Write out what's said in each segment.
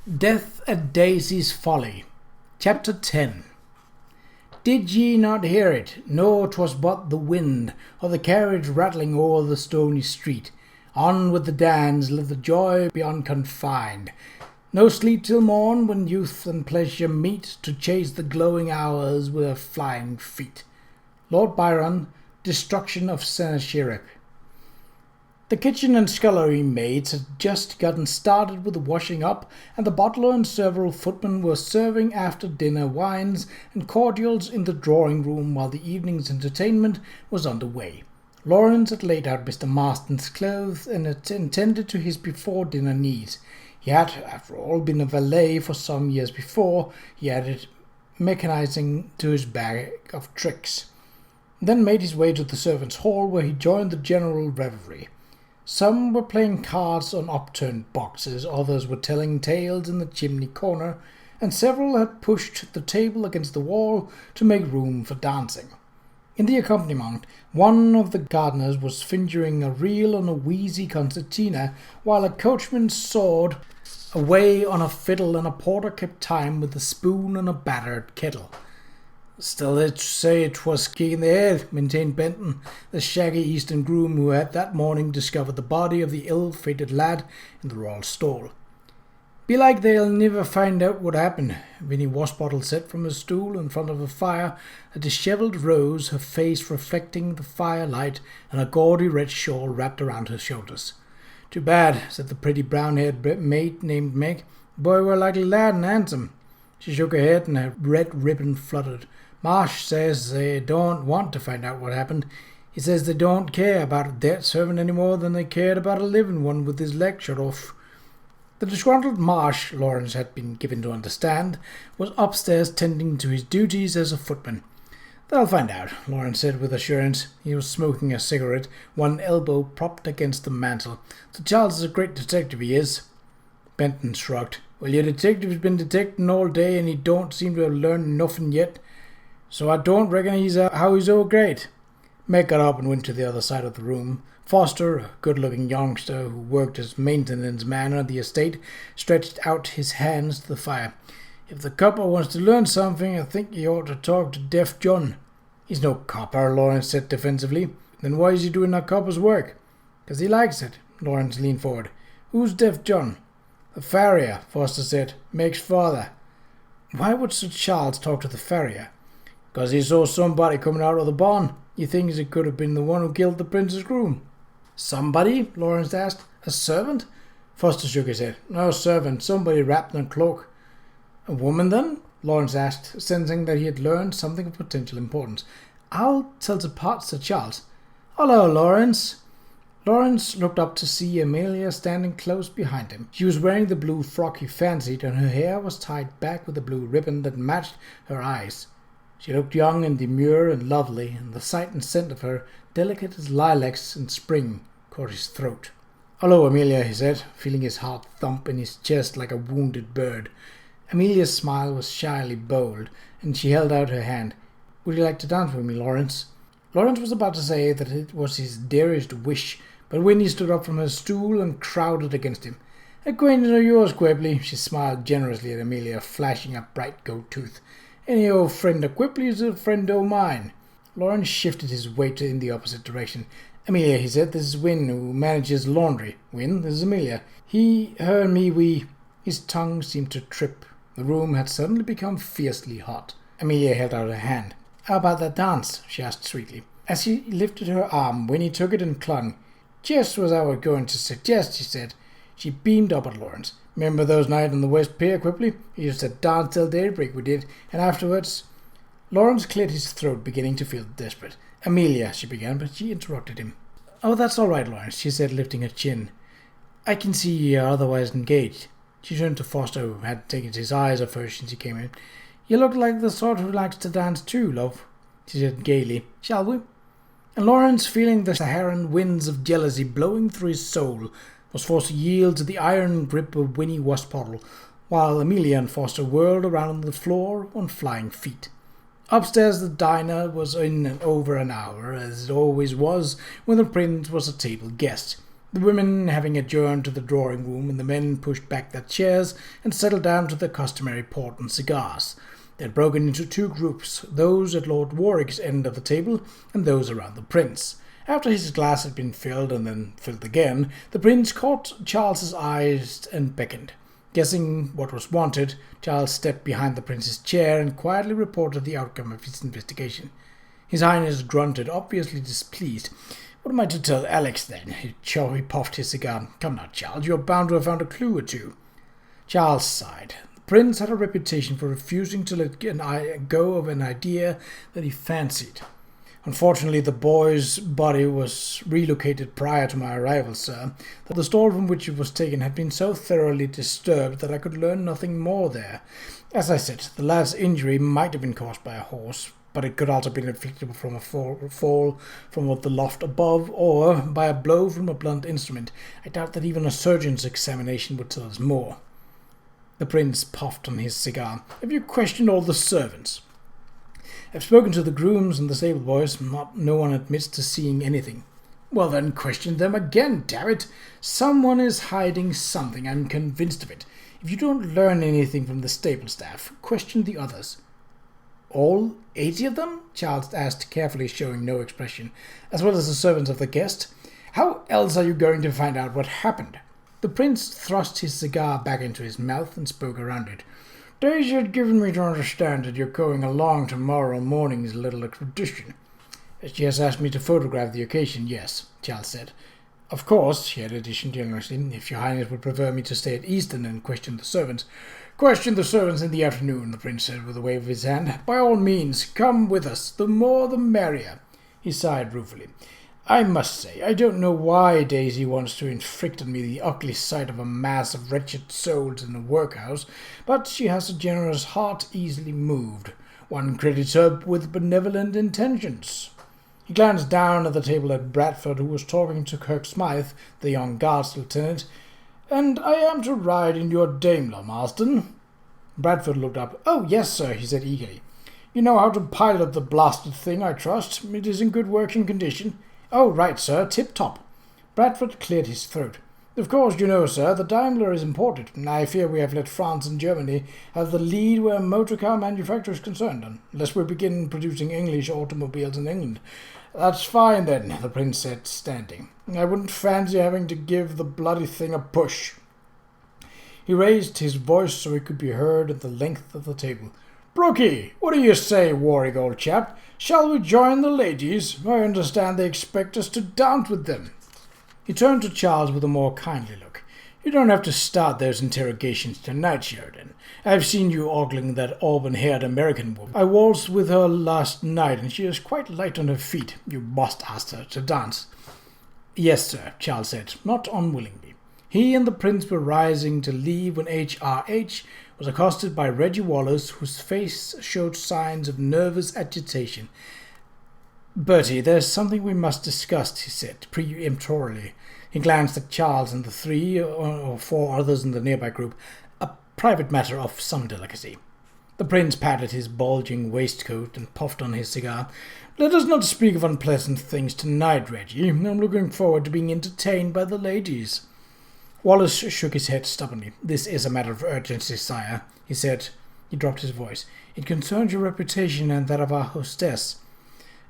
Death at Daisy's Folly. Chapter 10. Did ye not hear it? No, 'twas but the wind of the carriage rattling o'er the stony street. On with the dance, let the joy be unconfined. No sleep till morn, when youth and pleasure meet to chase the glowing hours with their flying feet. Lord Byron, Destruction of Sennacherib. The kitchen and scullery maids had just gotten started with the washing up, and the butler and several footmen were serving after-dinner wines and cordials in the drawing-room while the evening's entertainment was under way. Lawrence had laid out Mr. Marston's clothes and had attended to his before-dinner needs. He had, after all, been a valet for some years before. He added mechanizing to his bag of tricks, then made his way to the servants' hall, where he joined the general revelry. Some were playing cards on upturned boxes, others were telling tales in the chimney corner, and several had pushed the table against the wall to make room for dancing. In the accompaniment, one of the gardeners was fingering a reel on a wheezy concertina, while a coachman sawed away on a fiddle, and a porter kept time with a spoon on a battered kettle. "Still they'd say 'twas kick in the head," maintained Benton, the shaggy eastern groom who had that morning discovered the body of the ill-fated lad in the royal stall. "Belike they'll niver find out what happened." Winnie Washbottle sat from her stool in front of a fire, a dishevelled rose, her face reflecting the firelight, and a gaudy red shawl wrapped around her shoulders. "Too bad," said the pretty brown-haired maid named Meg. "The boy were like a lad and handsome." She shook her head and her red ribbon fluttered. "Marsh says they don't want to find out what happened. He says they don't care about a dead servant any more than they cared about a living one with his leg shot off." The disgruntled Marsh, Lawrence had been given to understand, was upstairs tending to his duties as a footman. "They'll find out," Lawrence said with assurance. He was smoking a cigarette, one elbow propped against the mantel. "Sir Charles is a great detective, he is." Benton shrugged. "Well, your detective's been detecting all day, and he don't seem to have learned nothing yet. So I don't reckon he's so great." Meg got up and went to the other side of the room. Foster, a good-looking youngster who worked as maintenance man on the estate, stretched out his hands to the fire. "If the copper wants to learn something, I think he ought to talk to Deaf John." "He's no copper," Lawrence said defensively. "Then why is he doing that copper's work?" "'Cause he likes it." Lawrence leaned forward. "Who's Deaf John?" "The farrier," Foster said. "Meg's father." "Why would Sir Charles talk to the farrier?" "'Cause he saw somebody coming out of the barn. He thinks it could have been the one who killed the prince's groom." "Somebody?" Lawrence asked. "A servant?" Foster shook his head. "No servant. Somebody wrapped in a cloak." "A woman, then?" Lawrence asked, sensing that he had learned something of potential importance. "I'll tell Sir Charles." "Hello, Lawrence." Lawrence looked up to see Amelia standing close behind him. She was wearing the blue frock he fancied, and her hair was tied back with a blue ribbon that matched her eyes. She looked young and demure and lovely, and the sight and scent of her, delicate as lilacs in spring, caught his throat. "Hello, Amelia," he said, feeling his heart thump in his chest like a wounded bird. Amelia's smile was shyly bold, and she held out her hand. "Would you like to dance with me, Lawrence?" Lawrence was about to say that it was his dearest wish, but Winnie stood up from her stool and crowded against him. "Acquaintance of yours, Quipley." She smiled generously at Amelia, flashing a bright gold tooth. "Any old friend of Quipley's a friend o' mine." Lawrence shifted his weight in the opposite direction. "Amelia," he said, "this is Win, who manages laundry. Win, this is Amelia. Her and me, His tongue seemed to trip. The room had suddenly become fiercely hot. Amelia held out her hand. "How about that dance?" she asked sweetly. As she lifted her arm, Winnie took it and clung. "Just what I was going to suggest," she said. She beamed up at Lawrence. "Remember those nights on the West Pier, Quipley? We used to dance till daybreak, we did, and afterwards—" Lawrence cleared his throat, beginning to feel desperate. "Amelia," she began, but she interrupted him. "Oh, that's all right, Lawrence," she said, lifting her chin. "I can see you are otherwise engaged." She turned to Foster, who had taken his eyes off her since he came in. "You look like the sort who likes to dance too, love," she said gaily. "Shall we?" And Lawrence, feeling the Saharan winds of jealousy blowing through his soul, was forced to yield to the iron grip of Winnie Washbottle, while Amelia and Foster whirled around on the floor on flying feet. Upstairs the diner was in over an hour, as it always was when the prince was a table guest. The women having adjourned to the drawing room, and the men pushed back their chairs and settled down to their customary port and cigars. They had broken into two groups, those at Lord Warwick's end of the table and those around the prince. After his glass had been filled and then filled again, the prince caught Charles's eyes and beckoned. Guessing what was wanted, Charles stepped behind the prince's chair and quietly reported the outcome of his investigation. His Highness grunted, obviously displeased. "What am I to tell Alex, then?" He puffed his cigar. "Come now, Charles, you are bound to have found a clue or two." Charles sighed. The prince had a reputation for refusing to let go of an idea that he fancied. "Unfortunately, the boy's body was relocated prior to my arrival, sir. The stall from which it was taken had been so thoroughly disturbed that I could learn nothing more there. As I said, the lad's injury might have been caused by a horse, but it could also have been inflicted from a fall from the loft above, or by a blow from a blunt instrument. I doubt that even a surgeon's examination would tell us more." The prince puffed on his cigar. "Have you questioned all the servants?" "I've spoken to the grooms and the stable boys. No one admits to seeing anything." "Well then, question them again, damn it! Someone is hiding something, I'm convinced of it. If you don't learn anything from the stable staff, question the others." "All 80 of them?" Charles asked, carefully showing no expression. "As well as the servants of the guest? How else are you going to find out what happened?" The prince thrust his cigar back into his mouth and spoke around it. "Daisy had given me to understand that you're going along tomorrow morning's little expedition." "She has asked me to photograph the occasion, yes," Charles said. "Of course," he added generously, "if your Highness would prefer me to stay at Easton and question the servants." "Question the servants in the afternoon," the prince said with a wave of his hand. "By all means, come with us. The more the merrier." He sighed ruefully. "I must say, I don't know why Daisy wants to inflict on me the ugly sight of a mass of wretched souls in a workhouse, but she has a generous heart easily moved. One credits her with benevolent intentions." He glanced down at the table at Bradford, who was talking to Kirk Smythe, the young guards lieutenant. "And I am to ride in your Daimler, Marston?" Bradford looked up. "Oh, yes, sir," he said eagerly. "You know how to pilot the blasted thing, I trust. It is in good working condition." "Oh, right, sir, tip-top." Bradford cleared his throat. "Of course, you know, sir, the Daimler is imported. I fear we have let France and Germany have the lead where motor car manufacture is concerned, unless we begin producing English automobiles in England." "That's fine, then," the prince said, standing. "I wouldn't fancy having to give the bloody thing a push." He raised his voice so it could be heard at the length of the table. "Brookie, what do you say, Warwick, old chap? Shall we join the ladies? I understand they expect us to dance with them." He turned to Charles with a more kindly look. "You don't have to start those interrogations tonight, Sheridan. I've seen you ogling that auburn-haired American woman. I waltzed with her last night, and she is quite light on her feet. You must ask her to dance." "Yes, sir," Charles said, not unwillingly. He and the prince were rising to leave when H.R.H. was accosted by Reggie Wallace, whose face showed signs of nervous agitation. "Bertie, there's something we must discuss," he said, peremptorily. He glanced at Charles and the 3 or 4 others in the nearby group. "A private matter of some delicacy." The prince patted his bulging waistcoat and puffed on his cigar. "Let us not speak of unpleasant things tonight, Reggie. I'm looking forward to being entertained by the ladies." Wallace shook his head stubbornly. "This is a matter of urgency, sire," he said. He dropped his voice. "It concerns your reputation and that of our hostess."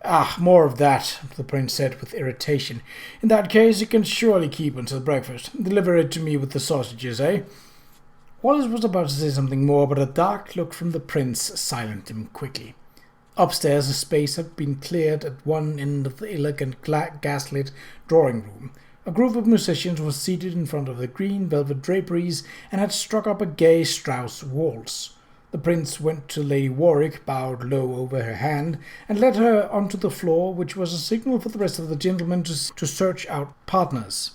"Ah, more of that," the prince said with irritation. "In that case, it can surely keep until breakfast. Deliver it to me with the sausages, eh?" Wallace was about to say something more, but a dark look from the prince silenced him quickly. Upstairs, a space had been cleared at one end of the elegant gaslit drawing room. A group of musicians was seated in front of the green velvet draperies and had struck up a gay Strauss waltz. The prince went to Lady Warwick, bowed low over her hand, and led her onto the floor, which was a signal for the rest of the gentlemen to search out partners.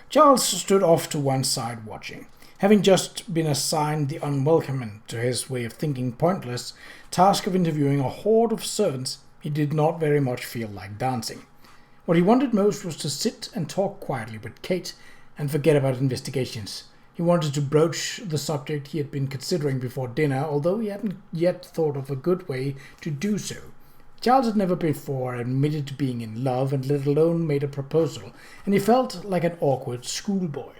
Charles stood off to one side watching. Having just been assigned the unwelcome and, to his way of thinking, pointless task of interviewing a horde of servants, he did not very much feel like dancing. What he wanted most was to sit and talk quietly with Kate and forget about investigations. He wanted to broach the subject he had been considering before dinner, although he hadn't yet thought of a good way to do so. Charles had never before admitted to being in love, and let alone made a proposal, and he felt like an awkward schoolboy.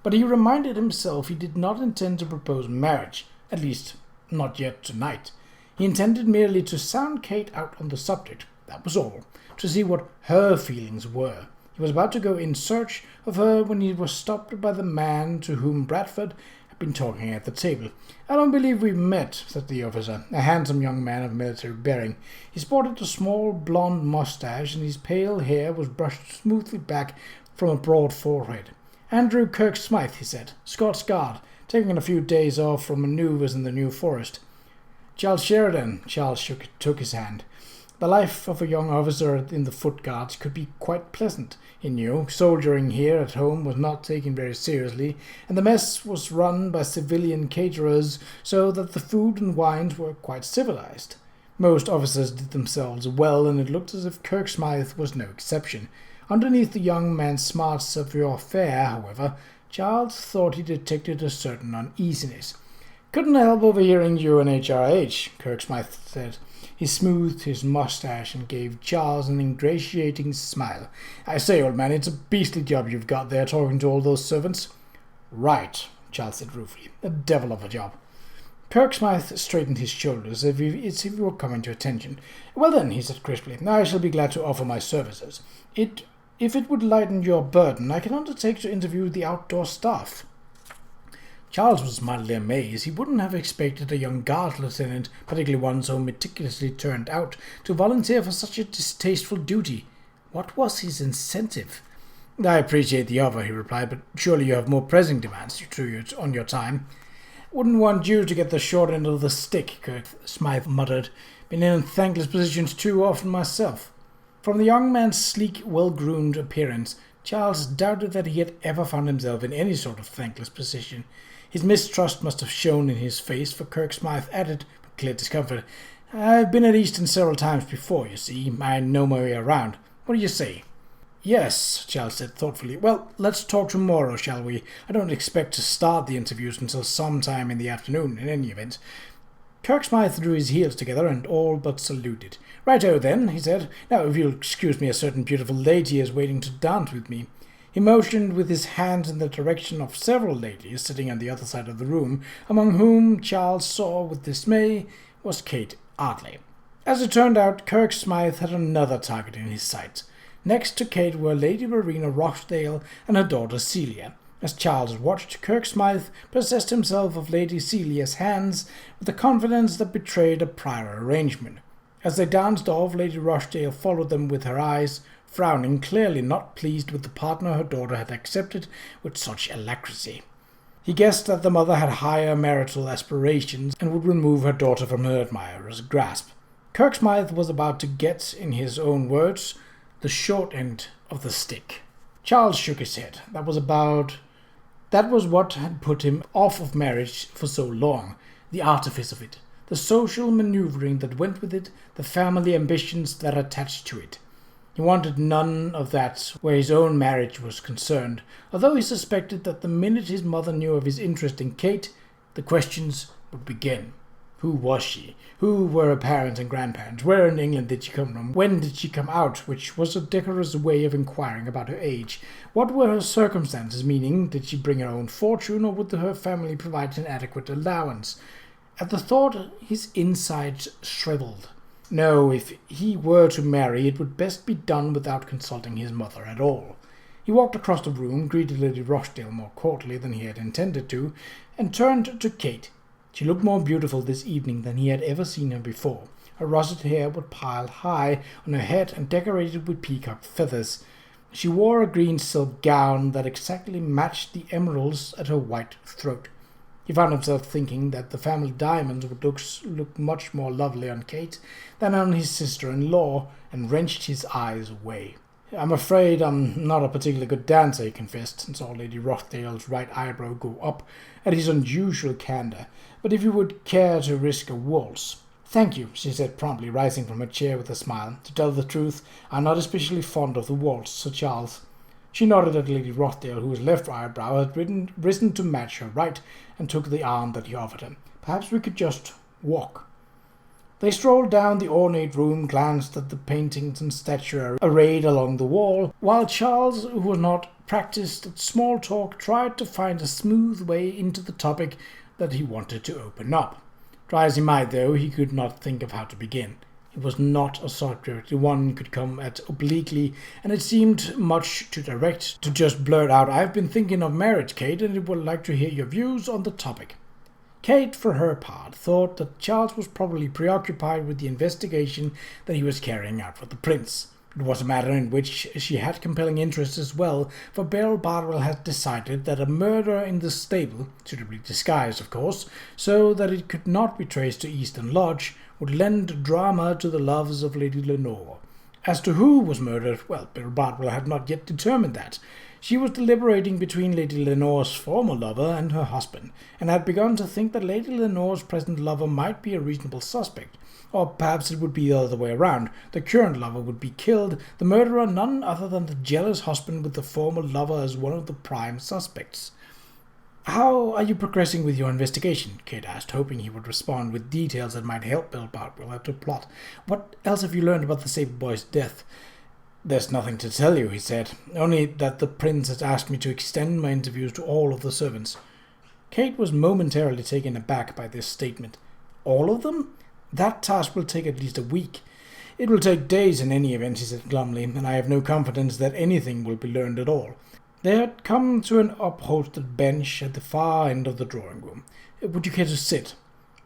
But he reminded himself he did not intend to propose marriage, at least not yet tonight. He intended merely to sound Kate out on the subject, that was all, to see what her feelings were. He was about to go in search of her when he was stopped by the man to whom Bradford had been talking at the table. "I don't believe we've met," said the officer, a handsome young man of military bearing. He sported a small blonde moustache, and his pale hair was brushed smoothly back from a broad forehead. "Andrew Kirk Smythe," he said, "Scots Guard, taking a few days off from manoeuvres in the New Forest." "Charles Sheridan," Charles took his hand. The life of a young officer in the Foot Guards could be quite pleasant, he knew. Soldiering here at home was not taken very seriously, and the mess was run by civilian caterers, so that the food and wines were quite civilized. Most officers did themselves well, and it looked as if Kirk Smythe was no exception. Underneath the young man's smart savoir-faire, however, Charles thought he detected a certain uneasiness. "Couldn't help overhearing you and HRH," Kirk Smythe said. He smoothed his mustache and gave Charles an ingratiating smile. "I say, old man, it's a beastly job you've got there, talking to all those servants." "Right," Charles said ruefully. "A devil of a job." Kirk Smythe straightened his shoulders as if he were coming to attention. "Well then," he said crisply, "I shall be glad to offer my services. If it would lighten your burden, I can undertake to interview the outdoor staff." Charles was mildly amazed. He wouldn't have expected a young guard lieutenant, particularly one so meticulously turned out, to volunteer for such a distasteful duty. What was his incentive? "I appreciate the offer," he replied, "but surely you have more pressing demands on your time." "Wouldn't want you to get the short end of the stick," Kirk Smythe muttered. "Been in thankless positions too often myself." From the young man's sleek, well-groomed appearance, Charles doubted that he had ever found himself in any sort of thankless position. His mistrust must have shown in his face, for Kirk Smythe added, with clear discomfort, "I've been at Easton several times before, you see. I know my way around. What do you say?" "Yes," Charles said thoughtfully. "Well, let's talk tomorrow, shall we? I don't expect to start the interviews until sometime in the afternoon, in any event." Kirk Smythe drew his heels together and all but saluted. "Righto then," he said. "Now, if you'll excuse me, a certain beautiful lady is waiting to dance with me." He motioned with his hands in the direction of several ladies sitting on the other side of the room, among whom Charles saw with dismay was Qa'Rajh. As it turned out, Kirk Smythe had another target in his sights. Next to Kate were Lady Rowena Rochdale and her daughter Celia. As Charles watched, Kirk Smythe possessed himself of Lady Celia's hands with a confidence that betrayed a prior arrangement. As they danced off, Lady Rochdale followed them with her eyes, frowning, clearly not pleased with the partner her daughter had accepted with such alacrity. He guessed that the mother had higher marital aspirations and would remove her daughter from her admirer's grasp. Kirk Smythe was about to get, in his own words, the short end of the stick. Charles shook his head. That was what had put him off of marriage for so long, the artifice of it, the social maneuvering that went with it, the family ambitions that attached to it. He wanted none of that where his own marriage was concerned, although he suspected that the minute his mother knew of his interest in Kate, the questions would begin. Who was she? Who were her parents and grandparents? Where in England did she come from? When did she come out? Which was a decorous way of inquiring about her age. What were her circumstances, meaning, did she bring her own fortune, or would her family provide an adequate allowance? At the thought, his insides shriveled. No, if he were to marry, it would best be done without consulting his mother at all. He walked across the room, greeted Lady Rochdale more courtly than he had intended to, and turned to Kate. She looked more beautiful this evening than he had ever seen her before. Her russet hair was piled high on her head and decorated with peacock feathers. She wore a green silk gown that exactly matched the emeralds at her white throat. He found himself thinking that the family diamonds would look much more lovely on Kate than on his sister-in-law, and wrenched his eyes away. "I'm afraid I'm not a particularly good dancer," he confessed, and saw Lady Rochdale's right eyebrow go up at his unusual candor. "But if you would care to risk a waltz—" "Thank you," she said promptly, rising from her chair with a smile. "To tell the truth, I'm not especially fond of the waltz, Sir Charles." She nodded at Lady Rochdale, whose left eyebrow had risen to match her right, and took the arm that he offered him. "Perhaps we could just walk." They strolled down the ornate room, glanced at the paintings and statuary arrayed along the wall, while Charles, who was not practiced at small talk, tried to find a smooth way into the topic that he wanted to open up. Try as he might, though, he could not think of how to begin. It was not a subject one could come at obliquely, and it seemed much too direct to just blurt out, "I've been thinking of marriage, Kate, and I would like to hear your views on the topic." Kate, for her part, thought that Charles was probably preoccupied with the investigation that he was carrying out for the prince. It was a matter in which she had compelling interest as well, for Beryl Bardwell had decided that a murder in the stable, suitably disguised of course, so that it could not be traced to Eastern Lodge, would lend drama to the loves of Lady Lenore. As to who was murdered, well, Beryl Bardwell had not yet determined that. She was deliberating between Lady Lenore's former lover and her husband, and had begun to think that Lady Lenore's present lover might be a reasonable suspect. Or perhaps it would be the other way around. The current lover would be killed, the murderer none other than the jealous husband with the former lover as one of the prime suspects. "How are you progressing with your investigation?" Kate asked, hoping he would respond with details that might help Beryl Bardwell to plot. "What else have you learned about the Sable boy's death?" "There's nothing to tell you," he said, "only that the prince has asked me to extend my interviews to all of the servants." Kate was momentarily taken aback by this statement. "All of them? That task will take at least a week." "It will take days in any event," he said glumly, "and I have no confidence that anything will be learned at all." They had come to an upholstered bench at the far end of the drawing room. "Would you care to sit?"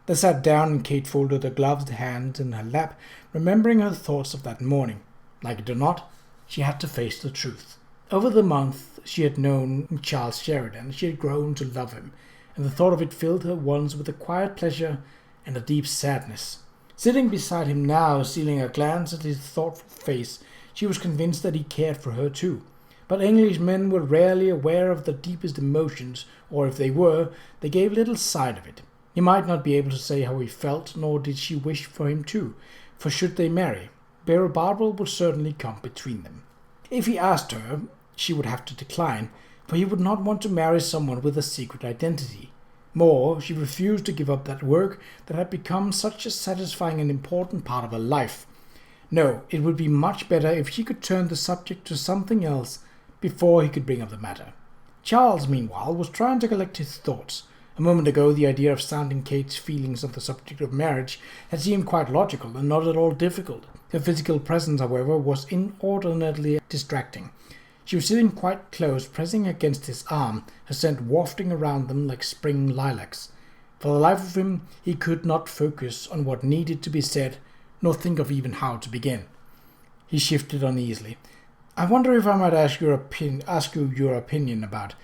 They sat down, and Kate folded her gloved hand in her lap, remembering her thoughts of that morning. Like it or not, she had to face the truth. Over the month she had known Charles Sheridan, she had grown to love him, and the thought of it filled her once with a quiet pleasure and a deep sadness. Sitting beside him now, stealing a glance at his thoughtful face, she was convinced that he cared for her too. But Englishmen were rarely aware of the deepest emotions, or if they were, they gave little sign of it. He might not be able to say how he felt, nor did she wish for him to, for should they marry, Beryl Bardwell would certainly come between them. If he asked her, she would have to decline, for he would not want to marry someone with a secret identity. More, she refused to give up that work that had become such a satisfying and important part of her life. No, it would be much better if she could turn the subject to something else before he could bring up the matter. Charles, meanwhile, was trying to collect his thoughts. A moment ago, the idea of sounding Kate's feelings on the subject of marriage had seemed quite logical and not at all difficult. Her physical presence, however, was inordinately distracting. She was sitting quite close, pressing against his arm, her scent wafting around them like spring lilacs. For the life of him, he could not focus on what needed to be said, nor think of even how to begin. He shifted uneasily. "I wonder if I might ask you your opinion about—"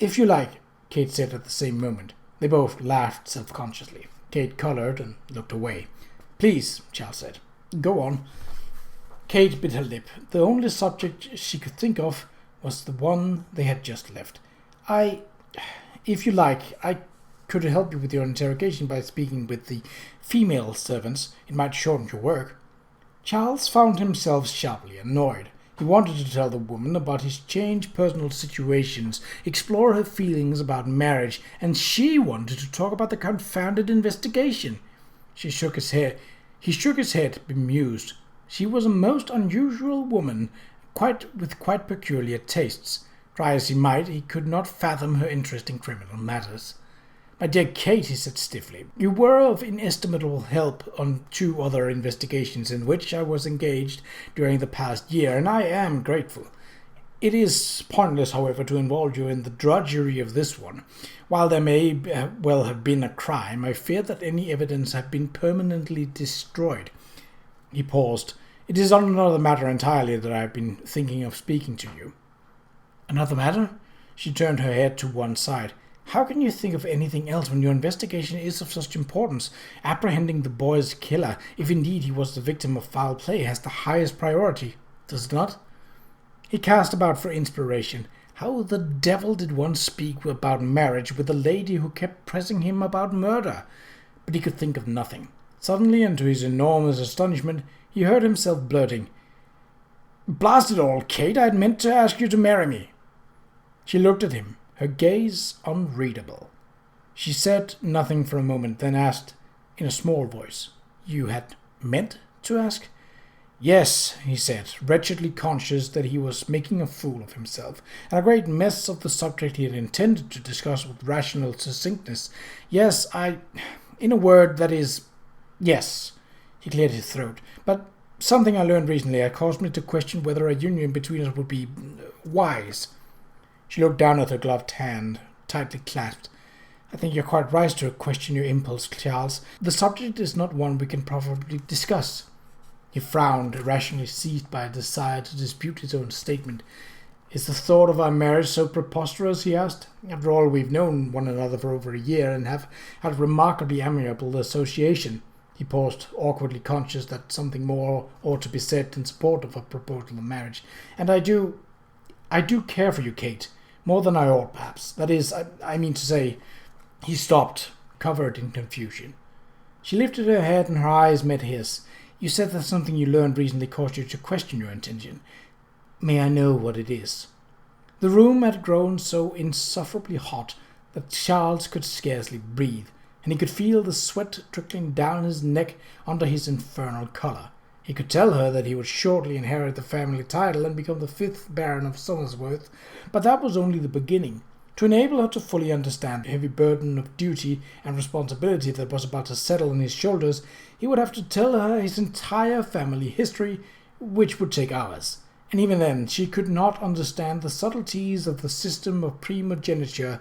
"If you like," Kate said at the same moment. They both laughed self-consciously. Kate colored and looked away. "Please," Charles said. "Go on." Kate bit her lip. The only subject she could think of was the one they had just left. If you like, I could help you with your interrogation by speaking with the female servants. It might shorten your work." Charles found himself sharply annoyed. He wanted to tell the woman about his changed personal situations, explore her feelings about marriage, and she wanted to talk about the confounded investigation. He shook his head, bemused. She was a most unusual woman, with quite peculiar tastes. Try as he might, he could not fathom her interest in criminal matters. "My dear Kate," he said stiffly, "you were of inestimable help on 2 other investigations in which I was engaged during the past year, and I am grateful. It is pointless, however, to involve you in the drudgery of this one. While there may well have been a crime, I fear that any evidence has been permanently destroyed." He paused. "It is on another matter entirely that I have been thinking of speaking to you." "Another matter?" She turned her head to one side. "How can you think of anything else when your investigation is of such importance? Apprehending the boy's killer, if indeed he was the victim of foul play, has the highest priority, does it not?" He cast about for inspiration. How the devil did one speak about marriage with a lady who kept pressing him about murder? But he could think of nothing. Suddenly, and to his enormous astonishment, he heard himself blurting, "Blast it all, Kate, I had meant to ask you to marry me." She looked at him, her gaze unreadable. She said nothing for a moment, then asked, in a small voice, you had meant to ask?" "Yes," he said, wretchedly conscious that he was making a fool of himself, and a great mess of the subject he had intended to discuss with rational succinctness. "Yes, in a word, that is, yes." He cleared his throat. "But something I learned recently had caused me to question whether a union between us would be wise." She looked down at her gloved hand, tightly clasped. "I think you're quite right to question your impulse, Charles. The subject is not one we can properly discuss." He frowned, irrationally seized by a desire to dispute his own statement. "Is the thought of our marriage so preposterous?" he asked. "After all, we've known one another for over a year and have had remarkably amiable association." He paused, awkwardly conscious that something more ought to be said in support of a proposal of marriage. "And I do care for you, Kate. More than I ought, perhaps. That is, I mean to say..." He stopped, covered in confusion. She lifted her head and her eyes met his. "You said that something you learned recently caused you to question your intention. May I know what it is?" The room had grown so insufferably hot that Charles could scarcely breathe, and he could feel the sweat trickling down his neck under his infernal collar. He could tell her that he would shortly inherit the family title and become the 5th Baron of Somersworth, but that was only the beginning. To enable her to fully understand the heavy burden of duty and responsibility that was about to settle on his shoulders, he would have to tell her his entire family history, which would take hours. And even then, she could not understand the subtleties of the system of primogeniture,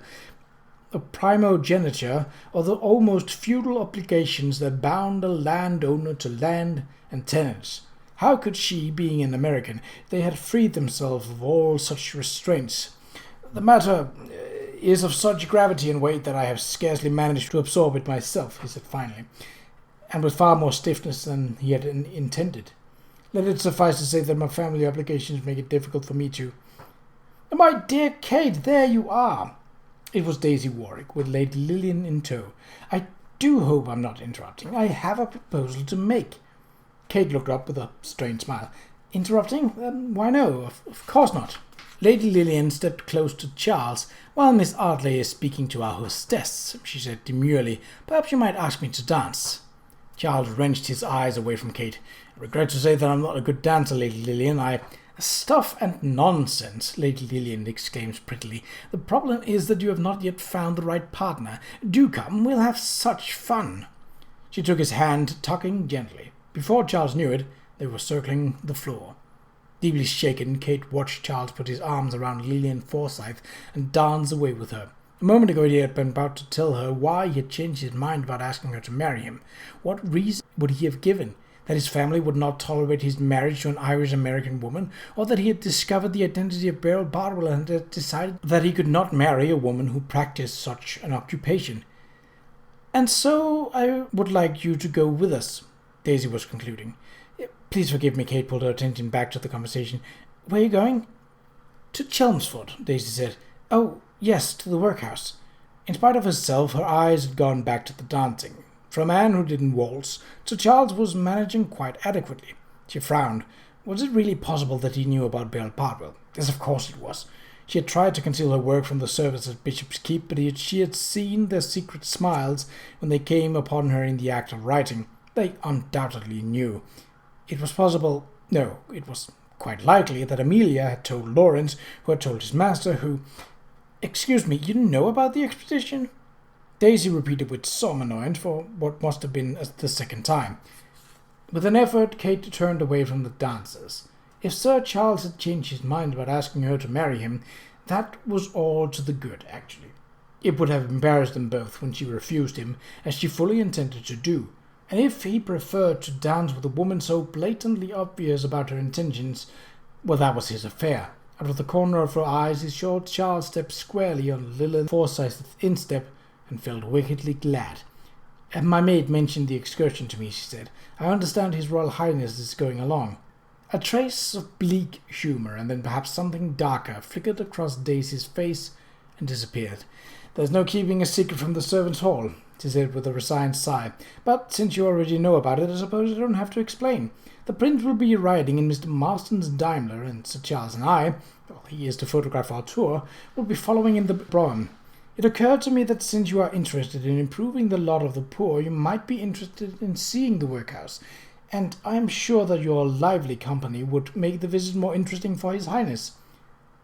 or the almost feudal obligations that bound a landowner to land and tenants. How could she, being an American, they had freed themselves of all such restraints? "The matter is of such gravity and weight that I have scarcely managed to absorb it myself," he said finally, and with far more stiffness than he had intended. "Let it suffice to say that my family obligations make it difficult for me to..." "My dear Kate, there you are!" It was Daisy Warwick, with Lady Lillian in tow. "I do hope I'm not interrupting. I have a proposal to make." Kate looked up with a strained smile. "Interrupting? Why no, of course not." Lady Lillian stepped close to Charles. "While Miss Ardley is speaking to our hostess," she said demurely, "perhaps you might ask me to dance." Charles wrenched his eyes away from Kate. "I regret to say that I'm not a good dancer, Lady Lillian. "Stuff and nonsense," Lady Lillian exclaimed prettily. "The problem is that you have not yet found the right partner. Do come, we'll have such fun." She took his hand, tugging gently. Before Charles knew it, they were circling the floor. Deeply shaken, Kate watched Charles put his arms around Lillian Forsyth and dance away with her. A moment ago he had been about to tell her why he had changed his mind about asking her to marry him. What reason would he have given? That his family would not tolerate his marriage to an Irish-American woman, or that he had discovered the identity of Beryl Bardwell and had decided that he could not marry a woman who practiced such an occupation. "And so I would like you to go with us," Daisy was concluding. "Please forgive me," Kate pulled her attention back to the conversation. "Where are you going?" "To Chelmsford," Daisy said. "Oh, yes, to the workhouse." In spite of herself, her eyes had gone back to the dancing. For a man who didn't waltz, Sir Charles was managing quite adequately. She frowned. Was it really possible that he knew about Beryl Bardwell? Yes, of course it was. She had tried to conceal her work from the servants at Bishop's Keep, but she had seen their secret smiles when they came upon her in the act of writing. They undoubtedly knew. It was possible, no, it was quite likely that Amelia had told Lawrence, who had told his master, who... "Excuse me, you know about the expedition?" Daisy repeated with some annoyance for what must have been the second time. With an effort, Kate turned away from the dancers. If Sir Charles had changed his mind about asking her to marry him, that was all to the good, actually. It would have embarrassed them both when she refused him, as she fully intended to do. And if he preferred to dance with a woman so blatantly obvious about her intentions, well, that was his affair. Out of the corner of her eyes, he saw Charles step squarely on Lillian Forsyth's instep, and felt wickedly glad. "My maid mentioned the excursion to me," she said. "I understand His Royal Highness is going along." A trace of bleak humour, and then perhaps something darker, flickered across Daisy's face and disappeared. "There's no keeping a secret from the servants' hall," she said with a resigned sigh. "But since you already know about it, I suppose I don't have to explain. The Prince will be riding in Mr. Marston's Daimler, and Sir Charles and I, well, he is to photograph our tour, will be following in the brougham. It occurred to me that since you are interested in improving the lot of the poor, you might be interested in seeing the workhouse, and I am sure that your lively company would make the visit more interesting for His Highness."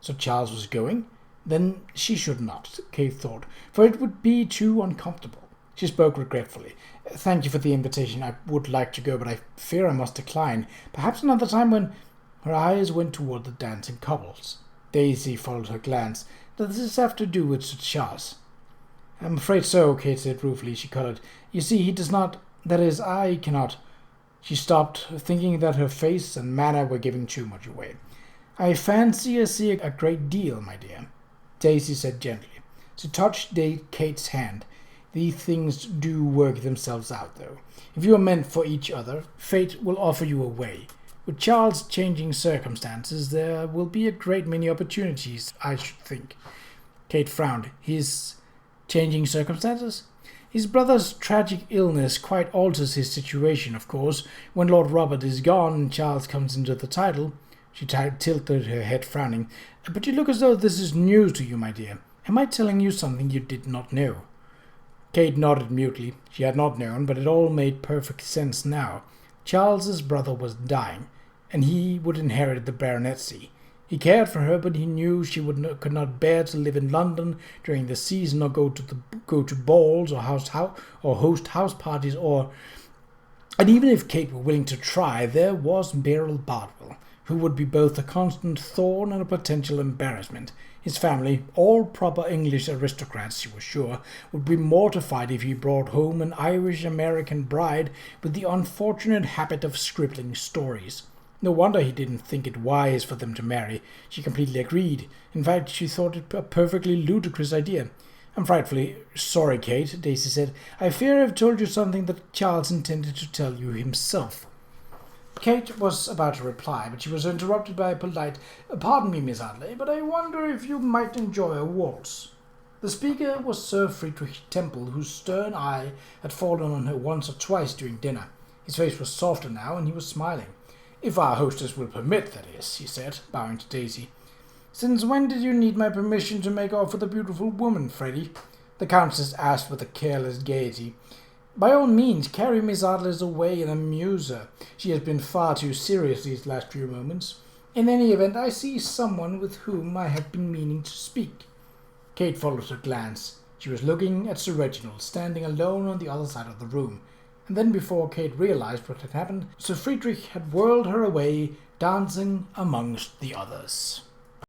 So Charles was going? Then she should not, Kate thought, for it would be too uncomfortable. She spoke regretfully. "Thank you for the invitation. I would like to go, but I fear I must decline. Perhaps another time when—" Her eyes went toward the dancing couples. Daisy followed her glance. "Does this have to do with Sir Charles?" "I'm afraid so," Kate said ruefully. She colored. "You see, he does not— that is, I cannot—" She stopped, thinking that her face and manner were giving too much away. "I fancy I see a great deal, my dear," Daisy said gently. She touched Kate's hand. "These things do work themselves out, though. If you are meant for each other, fate will offer you a way. With Charles' changing circumstances, there will be a great many opportunities, I should think." Kate frowned. "His changing circumstances?" "His brother's tragic illness quite alters his situation, of course. When Lord Robert is gone and Charles comes into the title—" She tilted her head, frowning. "But you look as though this is news to you, my dear. Am I telling you something you did not know?" Kate nodded mutely. She had not known, but it all made perfect sense now. Charles's brother was dying, and he would inherit the baronetcy. He cared for her, but he knew she could not bear to live in London during the season, or go to balls, or host house parties, and even if Kate were willing to try, there was Beryl Bardwell, who would be both a constant thorn and a potential embarrassment. His family, all proper English aristocrats, she was sure, would be mortified if he brought home an Irish-American bride with the unfortunate habit of scribbling stories. No wonder he didn't think it wise for them to marry. She completely agreed. In fact, she thought it a perfectly ludicrous idea. "I'm frightfully sorry, Kate," Daisy said. "I fear I've told you something that Charles intended to tell you himself." Kate was about to reply, but she was interrupted by a polite, "Pardon me, Miss Adley, but I wonder if you might enjoy a waltz." The speaker was Sir Friedrich Temple, whose stern eye had fallen on her once or twice during dinner. His face was softer now, and he was smiling. "If our hostess will permit, that is," he said, bowing to Daisy. "Since when did you need my permission to make off with a beautiful woman, Freddie?" the Countess asked with a careless gaiety. "By all means, carry Miss Adlers away and amuse her. She has been far too serious these last few moments. In any event, I see someone with whom I have been meaning to speak." Kate followed her glance. She was looking at Sir Reginald, standing alone on the other side of the room. And then, before Kate realized what had happened, Sir Friedrich had whirled her away, dancing amongst the others.